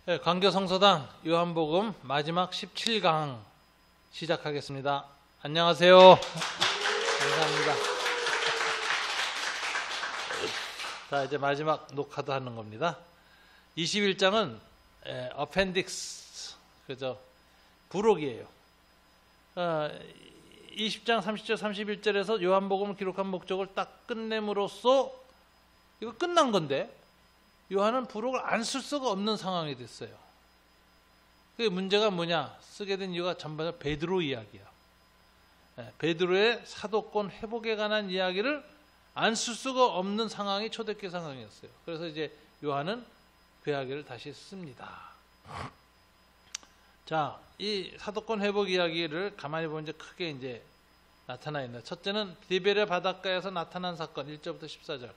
네, 광교성서당 요한복음 마지막 17강 시작하겠습니다. 안녕하세요. 감사합니다. 자, 이제 마지막 녹화도 하는 겁니다. 21장은 어펜딕스, 그죠? 부록이에요. 20장 30절 31절에서 요한복음을 기록한 목적을 딱 끝냄으로써 이거 끝난 건데 요한은 부록을 안 쓸 수가 없는 상황이 됐어요. 그 문제가 뭐냐? 쓰게 된 이유가 전부 다 베드로 이야기야. 베드로의 사도권 회복에 관한 이야기를 안 쓸 수가 없는 상황이 초대교회 상황이었어요. 그래서 이제 요한은 그 이야기를 다시 씁니다. 자, 이 사도권 회복 이야기를 가만히 보면 이제 크게 이제 나타나 있는. 첫째는 디베레 바닷가에서 나타난 사건 1절부터 14절.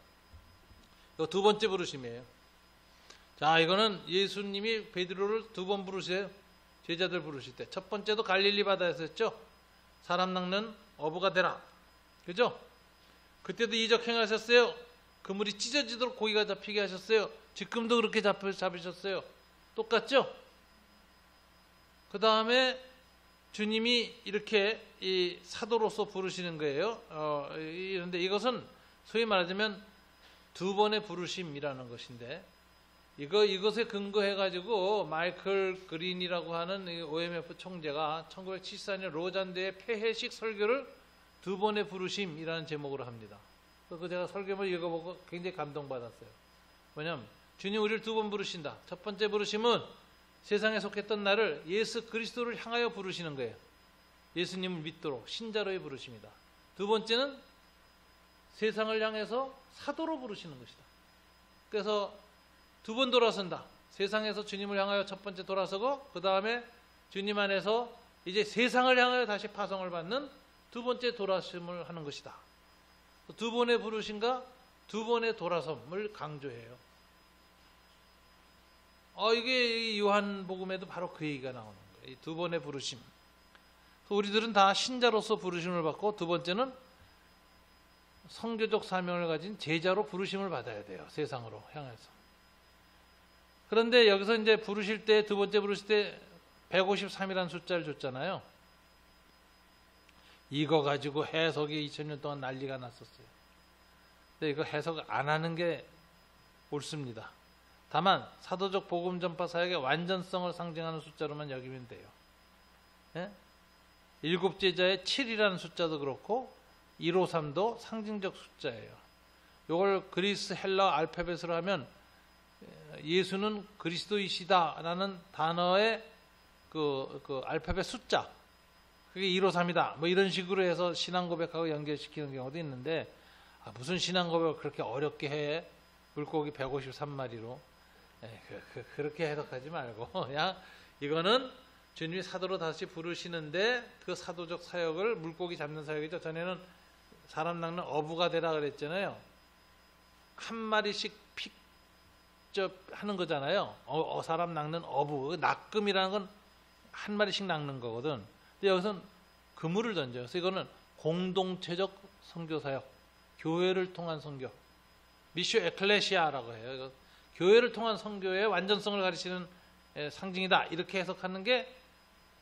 이거 두 번째 부르심이에요. 자, 이거는 예수님이 베드로를 두 번 부르세요. 제자들 부르실 때. 첫 번째도 갈릴리 바다에서 했죠. 사람 낚는 어부가 되라. 그죠? 그때도 이적 행하셨어요. 그물이 찢어지도록 고기가 잡히게 하셨어요. 지금도 그렇게 잡으셨어요. 똑같죠? 그 다음에 주님이 이렇게 이 사도로서 부르시는 거예요. 그런데 이것은 소위 말하자면 두 번의 부르심이라는 것인데, 이것에 근거해가지고 마이클 그린이라고 하는 OMF 총재가 1974년 로잔대의 폐회식 설교를 두 번의 부르심이라는 제목으로 합니다. 그래서 제가 설교를 읽어보고 굉장히 감동받았어요. 뭐냐면 주님 우리를 두 번 부르신다. 첫 번째 부르심은 세상에 속했던 나를 예수 그리스도를 향하여 부르시는 거예요. 예수님을 믿도록 신자로의 부르심이다. 두 번째는 세상을 향해서 사도로 부르시는 것이다. 그래서 두 번 돌아선다. 세상에서 주님을 향하여 첫 번째 돌아서고 그 다음에 주님 안에서 이제 세상을 향하여 다시 파송을 받는 두 번째 돌아섬을 하는 것이다. 두 번의 부르심과 두 번의 돌아섬을 강조해요. 이게 요한복음에도 바로 그 얘기가 나오는 거예요. 이 두 번의 부르심. 우리들은 다 신자로서 부르심을 받고 두 번째는 선교적 사명을 가진 제자로 부르심을 받아야 돼요. 세상으로 향해서. 그런데 여기서 이제 부르실 때, 두 번째 부르실 때 153이라는 숫자를 줬잖아요. 이거 가지고 해석이 2000년 동안 난리가 났었어요. 근데 이거 해석 안 하는 게 옳습니다. 다만 사도적 복음 전파 사역의 완전성을 상징하는 숫자로만 여기면 돼요. 예? 일곱 제자의 7이라는 숫자도 그렇고 153도 상징적 숫자예요. 이걸 그리스 헬라 알파벳으로 하면 예수는 그리스도이시다라는 단어의 그 알파벳 숫자, 그게 153이다. 뭐 이런 식으로 해서 신앙 고백하고 연결시키는 경우도 있는데, 무슨 신앙 고백을 그렇게 어렵게 해? 물고기 153마리로. 그렇게 해석하지 말고 그냥 이거는 주님이 사도로 다시 부르시는데 그 사도적 사역을 물고기 잡는 사역이죠. 전에는 사람 낚는 어부가 되라 그랬잖아요. 한 마리씩 픽접 하는 거잖아요. 사람 낚는 어부, 낚금이라는 건 한 마리씩 낚는 거거든. 근데 여기서는 그물을 던져요. 그래서 이거는 공동체적 선교 사역, 교회를 통한 선교, 미슈 에클레시아라고 해요. 이거 교회를 통한 선교의 완전성을 가리키는 상징이다. 이렇게 해석하는 게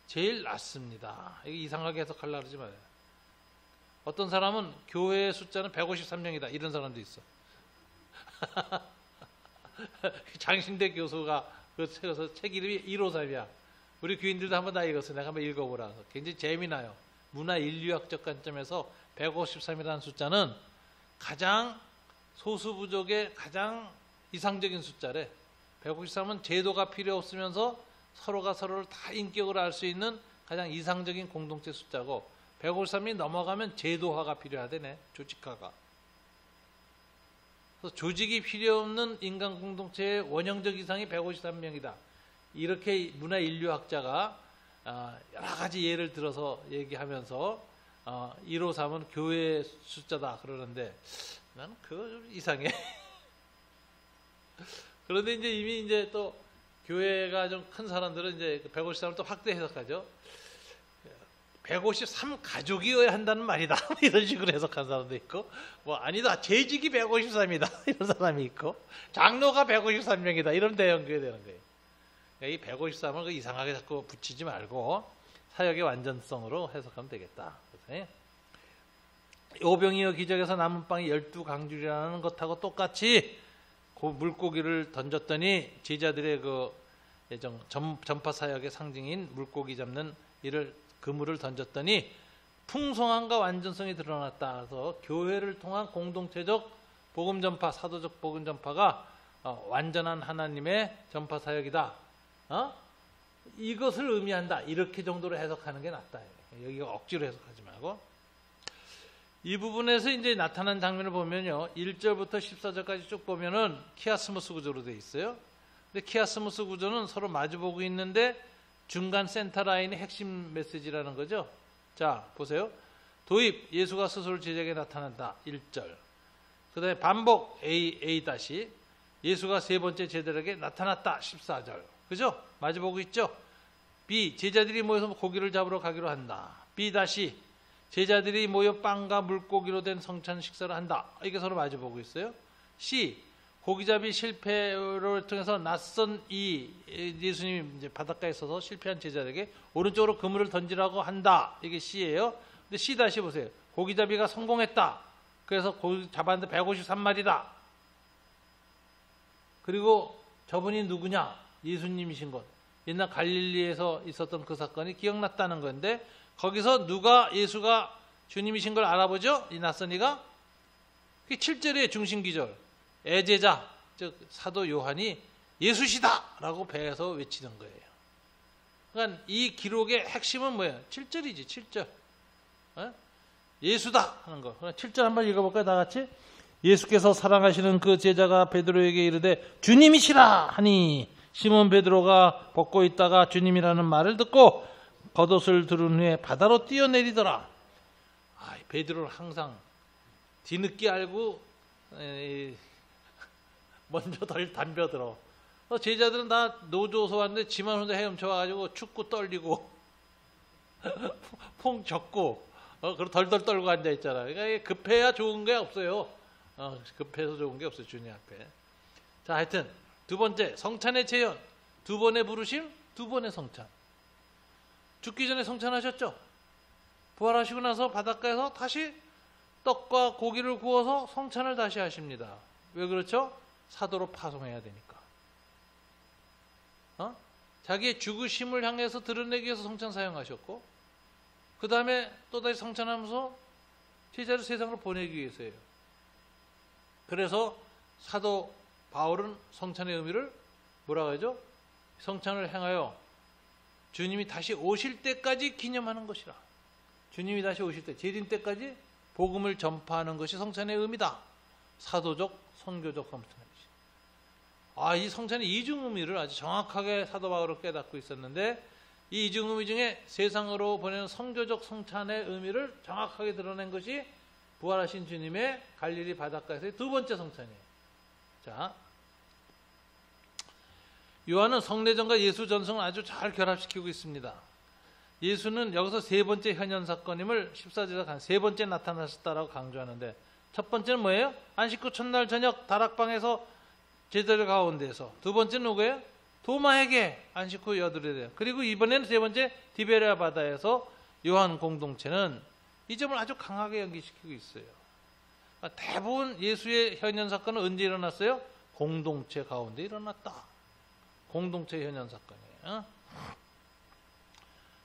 제일 낫습니다. 이게 이상하게 해석하려고 그러지 마요. 어떤 사람은 교회의 숫자는 153명이다. 이런 사람도 있어. 장신대 교수가 그 책 이름이 153이야. 우리 교인들도 한번 다 읽었어요. 내가 한번 읽어보라. 굉장히 재미나요. 문화 인류학적 관점에서 153이라는 숫자는 가장 소수 부족의 가장 이상적인 숫자래. 153은 제도가 필요 없으면서 서로가 서로를 다 인격으로 알 수 있는 가장 이상적인 공동체 숫자고, 153이 넘어가면 제도화가 필요하대네. 조직화가. 그래서 조직이 필요 없는 인간 공동체의 원형적 이상이 153명이다. 이렇게 문화 인류학자가 여러 가지 예를 들어서 얘기하면서 153은 교회의 숫자다 그러는데, 나는 그거 좀 이상해. 그런데 이제 이미 이제 또 교회가 좀 큰 사람들은 이제 153을 또 확대 해석하죠. 153 가족이어야 한다는 말이다. 이런 식으로 해석한 사람도 있고, 아니다, 재직이 153이다. 이런 사람이 있고, 장로가 153명이다. 이런 데 연결이 되는 거예요. 이 153을 이상하게 자꾸 붙이지 말고 사역의 완전성으로 해석하면 되겠다. 그래서 오병이어 기적에서 남은 빵이 12강줄이라는 것하고 똑같이 그 물고기를 던졌더니 제자들의 그 전파 사역의 상징인 물고기 잡는 일을 그물을 던졌더니 풍성함과 완전성이 드러났다. 그래서 교회를 통한 공동체적 복음 전파, 사도적 복음 전파가 완전한 하나님의 전파 사역이다. 이것을 의미한다. 이렇게 정도로 해석하는 게 낫다. 여기가 억지로 해석하지 말고. 이 부분에서 이제 나타난 장면을 보면요. 1절부터 14절까지 쭉 보면은 키아스무스 구조로 되어 있어요. 근데 키아스무스 구조는 서로 마주보고 있는데 중간 센터 라인이 핵심 메시지라는 거죠. 자, 보세요. 도입, 예수가 스스로 제자에게 나타난다. 1절. 그 다음에 반복, A 다시. 예수가 세 번째 제자들에게 나타났다. 14절. 그죠? 마주보고 있죠? B, 제자들이 모여서 고기를 잡으러 가기로 한다. B 다시. 제자들이 모여 빵과 물고기로 된 성찬 식사를 한다. 이게 서로 마주보고 있어요. C, 고기잡이 실패를 통해서 낯선 예수님이 이제 바닷가에 있어서 실패한 제자들에게 오른쪽으로 그물을 던지라고 한다. 이게 C예요. 근데 C 다시 보세요. 고기잡이가 성공했다. 그래서 고기 잡았는데 153마리다. 그리고 저분이 누구냐? 예수님이신 것. 옛날 갈릴리에서 있었던 그 사건이 기억났다는 건데 거기서 누가 예수가 주님이신 걸 알아보죠? 이 낯선이가. 그게 7절의 중심기절. 애제자, 즉 사도 요한이 예수시다! 라고 배에서 외치는 거예요. 그러니까 이 기록의 핵심은 뭐예요? 7절이지, 7절. 예수다! 하는 거. 7절 한번 읽어볼까요? 다 같이? 예수께서 사랑하시는 그 제자가 베드로에게 이르되 주님이시라! 하니 시몬 베드로가 벗고 있다가 주님이라는 말을 듣고 겉옷을 두른 후에 바다로 뛰어내리더라. 베드로는 항상 뒤늦게 알고 먼저 덜 덤벼들어. 제자들은 다 노조서 왔는데 지만 혼자 헤엄쳐 와가지고 춥고 떨리고 퐁 젖고 그리고 덜덜 떨고 앉아 있잖아. 그러니까 급해야 좋은 게 없어요. 급해서 좋은 게 없어요. 주님 앞에. 자, 하여튼 두 번째 성찬의 재현. 두 번의 부르심, 두 번의 성찬. 죽기 전에 성찬하셨죠? 부활하시고 나서 바닷가에서 다시 떡과 고기를 구워서 성찬을 다시 하십니다. 왜 그렇죠? 사도로 파송해야 되니까. 자기의 죽으심을 향해서 드러내기 위해서 성찬 사용하셨고 그 다음에 또다시 성찬하면서 제자를 세상으로 보내기 위해서예요. 그래서 사도 바울은 성찬의 의미를 뭐라고 하죠? 성찬을 행하여 주님이 다시 오실 때까지 기념하는 것이라. 주님이 다시 오실 때, 재림 때까지 복음을 전파하는 것이 성찬의 의미다. 사도적, 선교적 성찬이지. 이 성찬의 이중 의미를 아주 정확하게 사도 바울은 깨닫고 있었는데 이 이중 의미 중에 세상으로 보내는 선교적 성찬의 의미를 정확하게 드러낸 것이 부활하신 주님의 갈릴리 바닷가에서의 두 번째 성찬이에요. 자, 요한은 성례전과 예수 전승을 아주 잘 결합시키고 있습니다. 예수는 여기서 세 번째 현현 사건임을 14절에서 세 번째 나타나셨다라고 강조하는데 첫 번째는 뭐예요? 안식 후 첫날 저녁 다락방에서 제자들 가운데서. 두 번째는 누구예요? 도마에게 안식 후 여드레. 그리고 이번에는 세 번째 디베랴 바다에서 요한 공동체는 이 점을 아주 강하게 연기시키고 있어요. 대부분 예수의 현현 사건은 언제 일어났어요? 공동체 가운데 일어났다. 공동체 현현 사건이에요.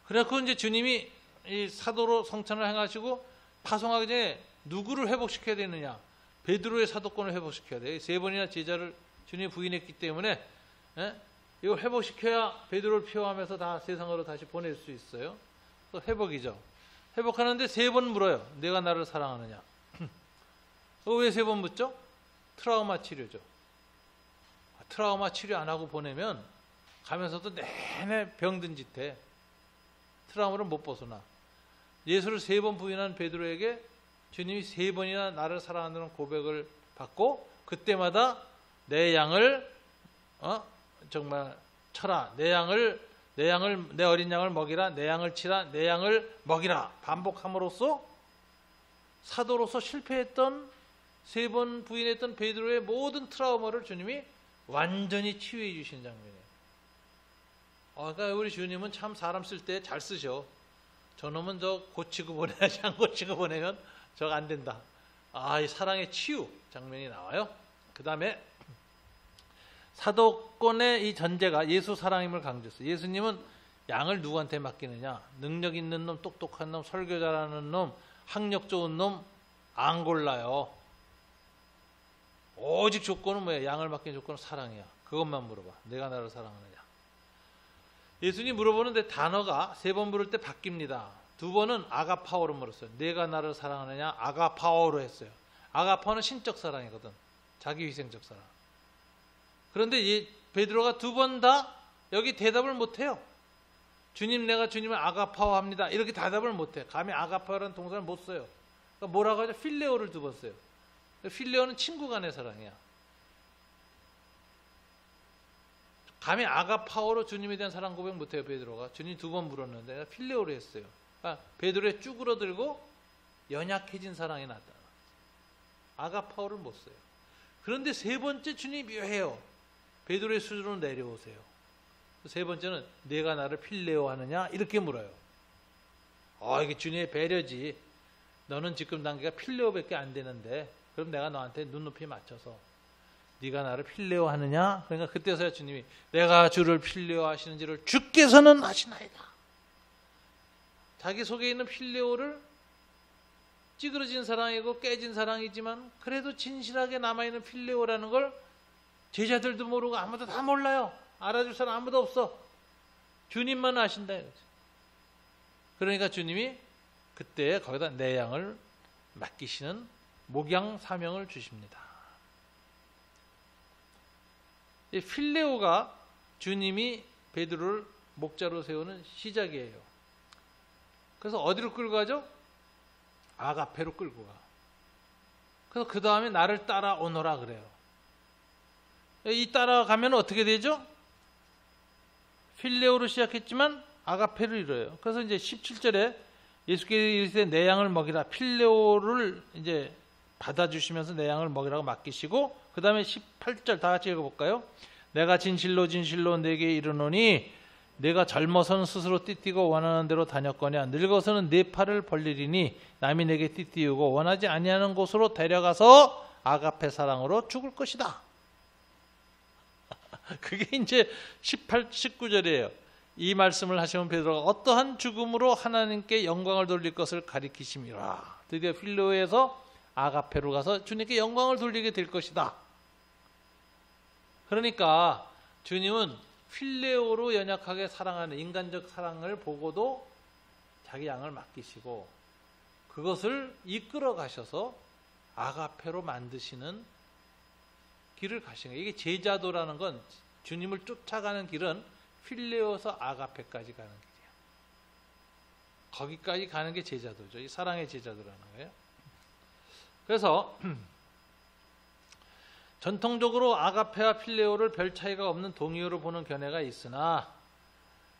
그래서 이제 주님이 이 사도로 성찬을 행하시고 파송하기 전에 누구를 회복시켜야 되느냐? 베드로의 사도권을 회복시켜야 돼요. 세 번이나 제자를 주님이 부인했기 때문에 이걸 회복시켜야 베드로를 피워하면서 다 세상으로 다시 보낼 수 있어요. 또 회복이죠. 회복하는데 세 번 물어요. 내가 나를 사랑하느냐? 왜 세 번 묻죠? 트라우마 치료죠. 트라우마 치료 안 하고 보내면 가면서도 내내 병든 짓 해. 트라우마를 못 벗어나. 예수를 세 번 부인한 베드로에게 주님이 세 번이나 나를 사랑한다는 고백을 받고 그때마다 내 양을 정말 쳐라. 내 어린 양을 먹이라. 내 양을 치라. 내 양을 먹이라. 반복함으로써 사도로서 실패했던 세 번 부인했던 베드로의 모든 트라우마를 주님이 완전히 치유해 주신 장면이에요. 그러니까 우리 주님은 참 사람 쓸 때 잘 쓰셔. 저놈은 저 고치고 보내야지, 안 고치고 보내면 저거 안 된다. 이 사랑의 치유 장면이 나와요. 그 다음에 사도권의 이 전제가 예수 사랑임을 강조했어요. 예수님은 양을 누구한테 맡기느냐? 능력 있는 놈, 똑똑한 놈, 설교 잘하는 놈, 학력 좋은 놈 안 골라요. 오직 조건은 뭐야? 양을 맡기는 조건은 사랑이야. 그것만 물어봐. 내가 나를 사랑하느냐? 예수님 물어보는데 단어가 3번 물을 때 바뀝니다. 2번은 아가파오로 물었어요. 내가 나를 사랑하느냐? 아가파오로 했어요. 아가파오는 신적 사랑이거든. 자기 희생적 사랑. 그런데 베드로가 2번 다 여기 대답을 못해요. 주님, 내가 주님을 아가파오합니다. 이렇게 대답을 못해. 감히 아가파오라는 동사를 못 써요. 그러니까 뭐라고 하죠? 필레오를 2번 써요. 필레오는 친구 간의 사랑이야. 감히 아가파오로 주님에 대한 사랑 고백 못해요. 베드로가. 주님 2번 물었는데 필레오로 했어요. 그러니까 베드로의 쭈그러들고 연약해진 사랑이 나타나. 아가파오를 못 써요. 그런데 3번째 주님이 묘해요. 베드로의 수준으로 내려오세요. 3번째는 내가 나를 필레오 하느냐? 이렇게 물어요. 이게 주님의 배려지. 너는 지금 단계가 필레오밖에 안 되는데 그럼 내가 너한테 눈높이 맞춰서 네가 나를 필레오 하느냐? 그러니까 그때서야 주님이 내가 주를 필레오 하시는지를 주께서는 아시나이다. 자기 속에 있는 필레오를 찌그러진 사랑이고 깨진 사랑이지만 그래도 진실하게 남아있는 필레오라는 걸 제자들도 모르고 아무도 다 몰라요. 알아줄 사람 아무도 없어. 주님만 아신다 이거지. 그러니까 주님이 그때 거기다 내 양을 맡기시는 목양 사명을 주십니다. 이 필레오가 주님이 베드로를 목자로 세우는 시작이에요. 그래서 어디로 끌고 가죠? 아가페로 끌고 가. 그래서 그 다음에 나를 따라오너라 그래요. 이 따라가면 어떻게 되죠? 필레오로 시작했지만 아가페를 이뤄요. 그래서 이제 17절에 예수께서 이르시되 내 양을 먹이라. 필레오를 이제 받아주시면서 내 양을 먹이라고 맡기시고 그 다음에 18절 다 같이 읽어볼까요? 내가 진실로 진실로 내게 이르노니 내가 젊어서는 스스로 띠띠고 원하는 대로 다녔거냐 늙어서는 내 팔을 벌리리니 남이 내게 띠띠우고 원하지 아니하는 곳으로 데려가서 아가페 사랑으로 죽을 것이다. 그게 이제 18, 19절이에요. 이 말씀을 하시면 베드로가 어떠한 죽음으로 하나님께 영광을 돌릴 것을 가리키심이라. 드디어 필레오에서 아가페로 가서 주님께 영광을 돌리게 될 것이다. 그러니까 주님은 필레오로 연약하게 사랑하는 인간적 사랑을 보고도 자기 양을 맡기시고 그것을 이끌어 가셔서 아가페로 만드시는 길을 가신 거예요. 이게 제자도라는 건 주님을 쫓아가는 길은 필레오에서 아가페까지 가는 길이에요. 거기까지 가는 게 제자도죠. 이 사랑의 제자도라는 거예요. 그래서 전통적으로 아가페와 필레오를 별 차이가 없는 동의어로 보는 견해가 있으나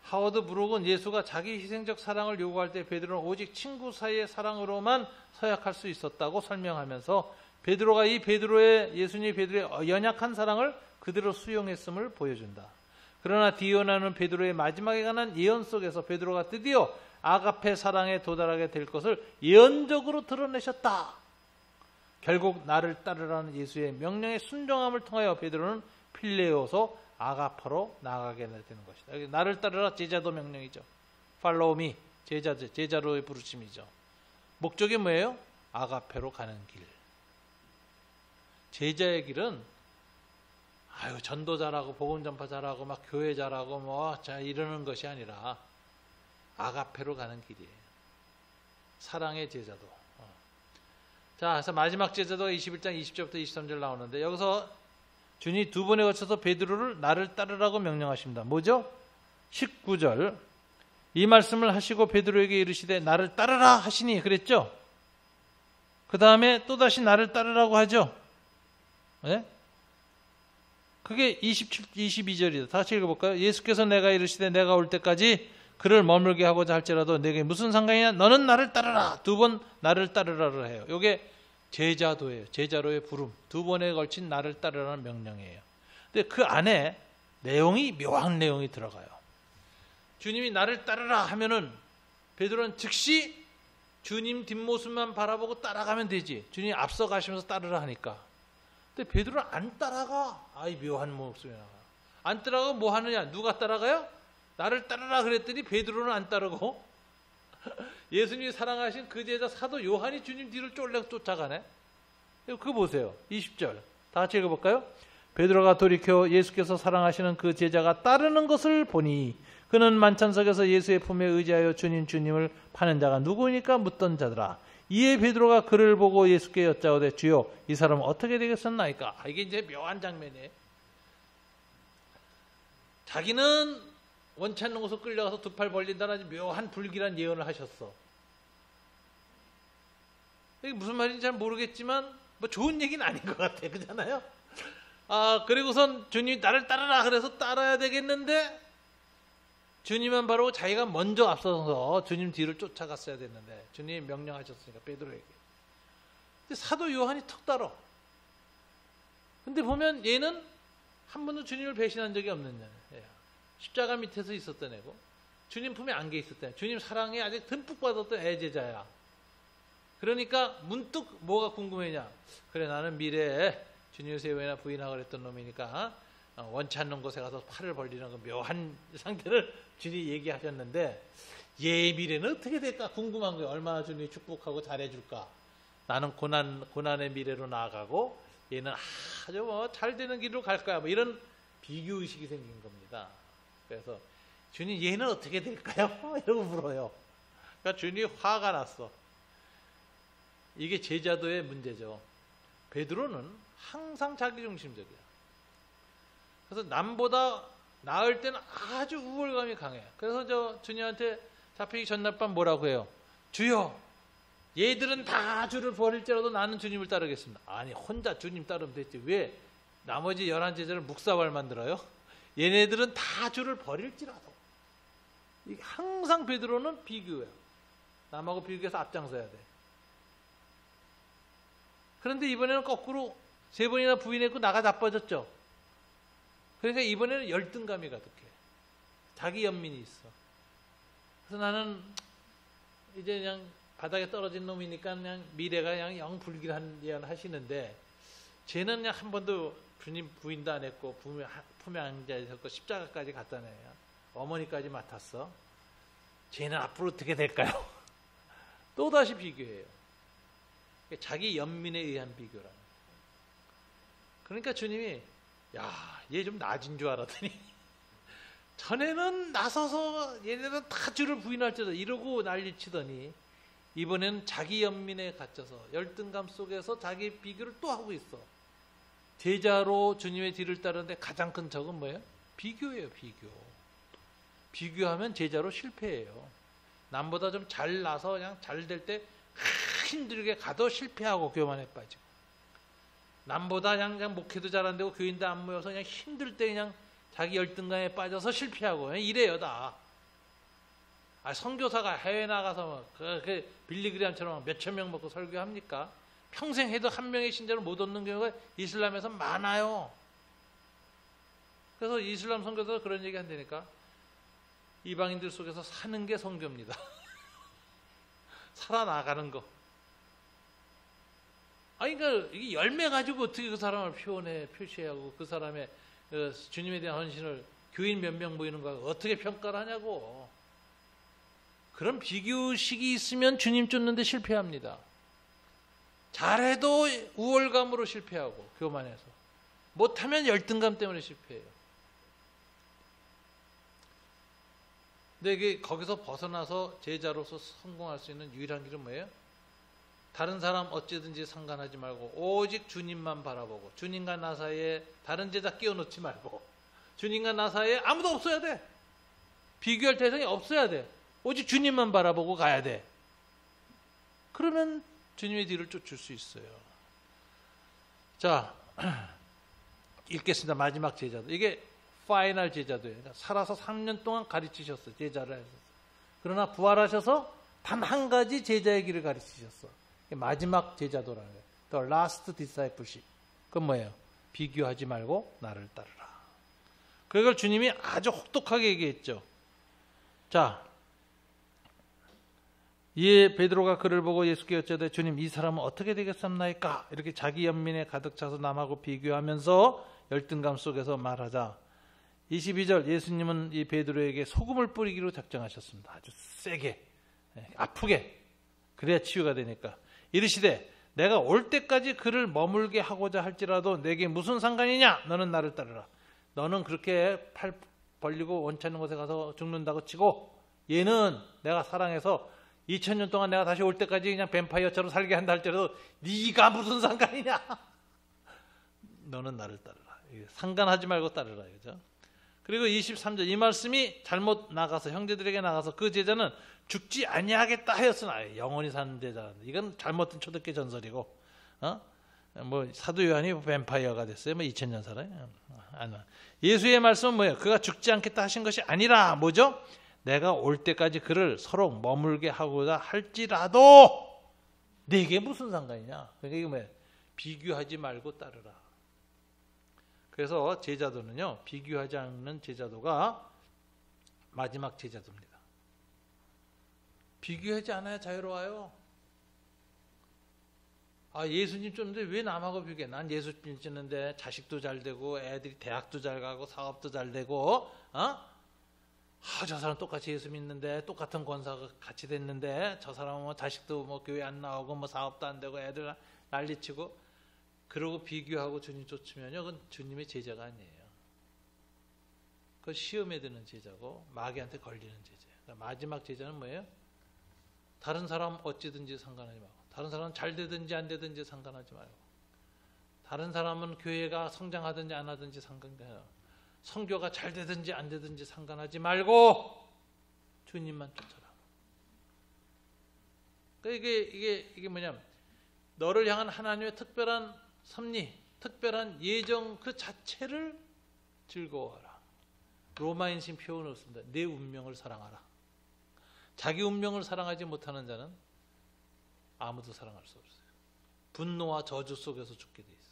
하워드 브룩은 예수가 자기 희생적 사랑을 요구할 때 베드로는 오직 친구 사이의 사랑으로만 서약할 수 있었다고 설명하면서 베드로가 예수님이 베드로의 연약한 사랑을 그대로 수용했음을 보여준다. 그러나 디오나는 베드로의 마지막에 관한 예언 속에서 베드로가 드디어 아가페 사랑에 도달하게 될 것을 예언적으로 드러내셨다. 결국 나를 따르라는 예수의 명령에 순종함을 통하여 베드로는 필레오서 아가파로 나아가게 되는 것이다. 나를 따르라 제자도 명령이죠. Follow me 제자로의 부르심이죠. 목적이 뭐예요? 아가페로 가는 길. 제자의 길은 전도 잘하고 복음 전파 잘하고 막 교회 잘하고 이러는 것이 아니라 아가페로 가는 길이에요. 사랑의 제자도. 자, 그래서 마지막 제자도가 21장 20절부터 23절 나오는데 여기서 주님이 2번에 걸쳐서 베드로를 나를 따르라고 명령하십니다. 뭐죠? 19절 이 말씀을 하시고 베드로에게 이르시되 나를 따르라 하시니 그랬죠? 그 다음에 또다시 나를 따르라고 하죠. 네? 그게 22절이다. 다 같이 읽어볼까요? 예수께서 내가 이르시되 내가 올 때까지 그를 머물게 하고자 할지라도 내게 무슨 상관이냐? 너는 나를 따르라. 2번 나를 따르라를 해요. 이게 제자도예요. 제자로의 부름. 2번에 걸친 나를 따르라는 명령이에요. 근데 그 안에 묘한 내용이 들어가요. 주님이 나를 따르라 하면은 베드로는 즉시 주님 뒷모습만 바라보고 따라가면 되지. 주님이 앞서 가시면서 따르라 하니까. 근데 베드로는 안 따라가. 아이 묘한 목소리 나가. 안 따라가고 뭐 하느냐? 누가 따라가요? 나를 따르라 그랬더니 베드로는 안 따르고 예수님이 사랑하신 그 제자 사도 요한이 주님 뒤를 쫄래 쫓아가네. 그거 보세요. 20절. 다 같이 읽어볼까요? 베드로가 돌이켜 예수께서 사랑하시는 그 제자가 따르는 것을 보니 그는 만찬석에서 예수의 품에 의지하여 주님을 파는 자가 누구니까 묻던 자더라. 이에 베드로가 그를 보고 예수께 여짜오되 주여 이 사람은 어떻게 되겠었나이까. 이게 이제 묘한 장면이에요. 자기는 원치 않는 곳으로 끌려가서 두 팔 벌린다는 묘한 불길한 예언을 하셨어. 이게 무슨 말인지 잘 모르겠지만 뭐 좋은 얘기는 아닌 것 같아. 그렇잖아요. 그리고선 주님이 나를 따르라 그래서 따라야 되겠는데 주님만 바로 자기가 먼저 앞서서 주님 뒤를 쫓아갔어야 됐는데 주님이 명령하셨으니까 베드로에게. 근데 사도 요한이 턱 따라. 근데 보면 얘는 한 번도 주님을 배신한 적이 없는 애야. 십자가 밑에서 있었던 애고 주님 품에 안겨 있었던 애. 주님 사랑에 아직 듬뿍 받았던 애제자야. 그러니까 문득 뭐가 궁금해냐. 그래 나는 미래에 주님 세우나 부인하고 그랬던 놈이니까 원치 않는 곳에 가서 팔을 벌리는 그 묘한 상태를 주님이 얘기하셨는데 얘의 미래는 어떻게 될까 궁금한 거예요. 얼마나 주님이 축복하고 잘해줄까. 나는 고난의 미래로 나아가고 얘는 아주 뭐 잘 되는 길로 갈 거야. 뭐 이런 비교의식이 생긴 겁니다. 그래서 주님 얘는 어떻게 될까요? 이러고 물어요. 그러니까 주님이 화가 났어. 이게 제자도의 문제죠. 베드로는 항상 자기중심적이야. 그래서 남보다 나을 때는 아주 우월감이 강해. 그래서 저 주님한테 잡히기 전날 밤 뭐라고 해요? 주여, 얘들은 다 주를 버릴지라도 나는 주님을 따르겠습니다. 아니 혼자 주님 따르면 됐지. 왜 나머지 11제자를 묵사발 만들어요? 얘네들은 다 주를 버릴지라도. 항상 베드로는 비교야. 남하고 비교해서 앞장서야 돼. 그런데 이번에는 거꾸로 3번이나 부인했고 나가 나빠졌죠. 그러니까 이번에는 열등감이 가득해. 자기 연민이 있어. 그래서 나는 이제 그냥 바닥에 떨어진 놈이니까 그냥 미래가 그냥 영 불길한 예언을 하시는데 쟤는 그냥 한 번도 주님 부인도 안 했고 품에 앉아 있었고 십자가까지 갔다 내요. 어머니까지 맡았어. 쟤는 앞으로 어떻게 될까요? 또다시 비교해요. 자기 연민에 의한 비교라는. 그러니까 주님이 야, 얘 좀 낮은 줄 알았더니 전에는 나서서 얘네는 다 주를 부인할지도 이러고 난리치더니 이번에는 자기 연민에 갇혀서 열등감 속에서 자기 비교를 또 하고 있어. 제자로 주님의 뒤를 따르는데 가장 큰 적은 뭐예요? 비교예요. 비교하면 제자로 실패해요. 남보다 좀 잘나서 그냥 잘 될 때 힘들게 가도 실패하고 교만에 빠지고, 남보다 그냥 목회도 잘 안 되고 교인도 안 모여서 그냥 힘들 때 그냥 자기 열등감에 빠져서 실패하고 그냥 이래요 다. 선교사가 해외 나가서 그 빌리그램처럼 몇천 명 먹고 설교합니까? 평생 해도 한 명의 신자를 못 얻는 경우가 이슬람에서 많아요. 그래서 이슬람 선교사가 그런 얘기 한다니까. 이방인들 속에서 사는 게 선교입니다. 살아나가는 거. 그러니까 이게 열매 가지고 어떻게 그 사람을 표시하고 그 사람의 주님에 대한 헌신을 교인 몇 명 모이는 거 어떻게 평가를 하냐고. 그런 비교식이 있으면 주님 쫓는데 실패합니다. 잘해도 우월감으로 실패하고 교만해서, 못하면 열등감 때문에 실패해요. 근데 이게 거기서 벗어나서 제자로서 성공할 수 있는 유일한 길은 뭐예요? 다른 사람 어찌든지 상관하지 말고 오직 주님만 바라보고, 주님과 나 사이에 다른 제자 끼워놓지 말고, 주님과 나 사이에 아무도 없어야 돼. 비교할 대상이 없어야 돼. 오직 주님만 바라보고 가야 돼. 그러면 주님의 뒤를 쫓을 수 있어요. 자, 읽겠습니다. 마지막 제자도. 이게 파이널 제자도예요. 살아서 3년 동안 가르치셨어요. 제자를 하셨어요. 그러나 부활하셔서 단 한 가지 제자의 길을 가르치셨어. 마지막 제자도라는 거예요. The last discipleship. 그건 뭐예요? 비교하지 말고 나를 따르라. 그걸 주님이 아주 혹독하게 얘기했죠. 자, 이에 베드로가 그를 보고 예수께 여쭤되 주님 이 사람은 어떻게 되겠습니까? 이렇게 자기 연민에 가득 차서 남하고 비교하면서 열등감 속에서 말하자 22절 예수님은 이 베드로에게 소금을 뿌리기로 작정하셨습니다. 아주 세게 아프게 그래야 치유가 되니까 이르시되 내가 올 때까지 그를 머물게 하고자 할지라도 내게 무슨 상관이냐? 너는 나를 따르라. 너는 그렇게 팔 벌리고 원치 않는 곳에 가서 죽는다고 치고 얘는 내가 사랑해서 2000년 동안 내가 다시 올 때까지 그냥 뱀파이어처럼 살게 한다 할지라도 네가 무슨 상관이냐? 너는 나를 따르라. 상관하지 말고 따르라. 그죠? 그리고 23절 이 말씀이 잘못 나가서 형제들에게 나가서 그 제자는 죽지 아니하겠다 하였으나 영원히 사는 제자인데 이건 잘못된 초대교회 전설이고 뭐 사도 요한이 뱀파이어가 됐어요. 뭐 2000년 살아요. 예수의 말씀은 뭐예요? 그가 죽지 않겠다 하신 것이 아니라 뭐죠? 내가 올 때까지 그를 서로 머물게 하고자 할지라도 내게 무슨 상관이냐? 그러니까 이게 뭐예요? 비교하지 말고 따르라. 그래서 제자도는요, 비교하지 않는 제자도가 마지막 제자도입니다. 비교하지 않아야 자유로워요. 아, 예수님 쫓는데 왜 남하고 비교해? 난 예수 믿는데 자식도 잘 되고 애들이 대학도 잘 가고 사업도 잘 되고 저 사람 똑같이 예수 믿는데 똑같은 권사가 같이 됐는데 저 사람은 뭐 자식도 뭐 교회 안 나오고 뭐 사업도 안 되고 애들 난리치고 그러고 비교하고 주님 쫓으면요, 그건 주님의 제자가 아니에요. 그 시험에 드는 제자고 마귀한테 걸리는 제자예요. 그러니까 마지막 제자는 뭐예요? 다른 사람 어찌든지 상관하지 말고, 다른 사람은 잘 되든지 안 되든지 상관하지 말고, 다른 사람은 교회가 성장하든지 안 하든지 상관하지 말고, 선교가 잘 되든지 안 되든지 상관하지 말고 주님만 쫓아라. 그러니까 이게 뭐냐면 너를 향한 하나님의 특별한 섭리, 특별한 예정 그 자체를 즐거워하라. 로마인신 표현을 씁니다. 내 운명을 사랑하라. 자기 운명을 사랑하지 못하는 자는 아무도 사랑할 수 없어요. 분노와 저주 속에서 죽게 돼 있어.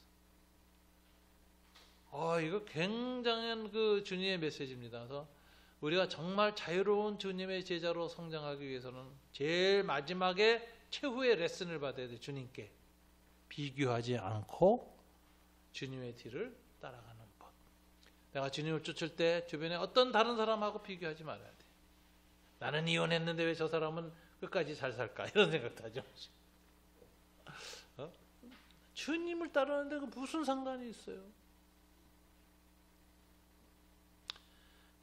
이거 굉장한 그 주님의 메시지입니다. 그래서 우리가 정말 자유로운 주님의 제자로 성장하기 위해서는 제일 마지막에 최후의 레슨을 받아야 돼. 주님께 비교하지 않고 주님의 뒤를 따라가는 법. 내가 주님을 쫓을 때 주변에 어떤 다른 사람하고 비교하지 말아야 돼. 나는 이혼했는데 왜 저 사람은 끝까지 잘 살까? 이런 생각도 하죠. 주님을 따르는데 그 무슨 상관이 있어요?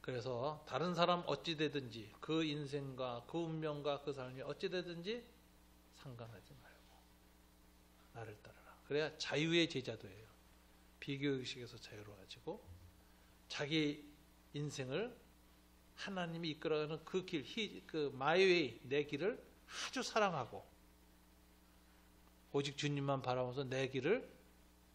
그래서 다른 사람 어찌 되든지 그 인생과 그 운명과 그 삶이 어찌 되든지 상관하지 말고 나를 따르라. 그래야 자유의 제자도예요. 비교의식에서 자유로워지고 자기 인생을 하나님이 이끌어가는 그 길, 그 마이 웨이, 내 길을 아주 사랑하고 오직 주님만 바라보면서 내 길을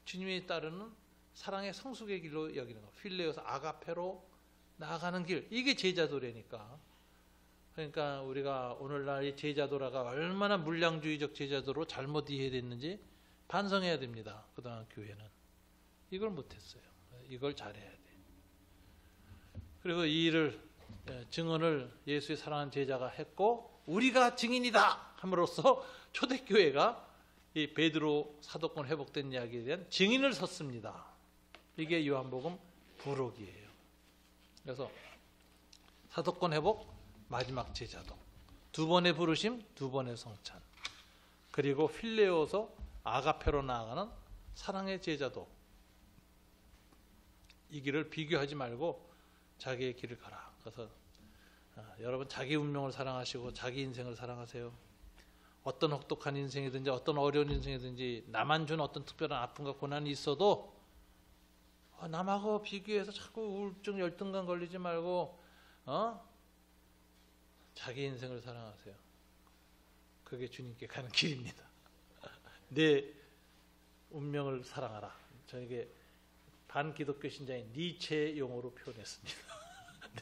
주님이 따르는 사랑의 성숙의 길로 여기는 거. 필레오서 아가페로 나아가는 길, 이게 제자도라니까. 그러니까 우리가 오늘날 제자도라가 얼마나 물량주의적 제자도로 잘못 이해됐는지 반성해야 됩니다. 그동안 교회는 이걸 못했어요. 이걸 잘해야 돼. 그리고 이 일을 증언을 예수의 사랑하는 제자가 했고 우리가 증인이다 함으로써 초대교회가 이 베드로 사도권 회복된 이야기에 대한 증인을 섰습니다. 이게 요한복음 부록이에요. 그래서 사도권 회복, 마지막 제자도, 두 번의 부르심, 두 번의 성찬, 그리고 필레오서 아가페로 나아가는 사랑의 제자도, 이 길을 비교하지 말고 자기의 길을 가라. 그래서 여러분 자기 운명을 사랑하시고 자기 인생을 사랑하세요. 어떤 혹독한 인생이든지 어떤 어려운 인생이든지 나만 준 어떤 특별한 아픔과 고난이 있어도 남하고 비교해서 자꾸 우울증 열등감 걸리지 말고 자기 인생을 사랑하세요. 그게 주님께 가는 길입니다. 내 운명을 사랑하라. 저에게 반기독교 신자인 니체의 용어로 표현했습니다.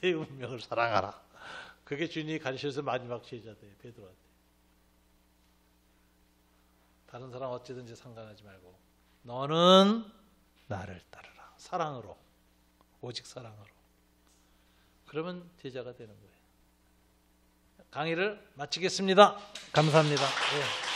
내 운명을 사랑하라. 그게 주님이 가르쳐서 마지막 제자들이에요. 베드로한테. 다른 사람 어찌든지 상관하지 말고 너는 나를 따르라. 사랑으로, 오직 사랑으로. 그러면 제자가 되는 거예요. 강의를 마치겠습니다. 감사합니다. 예.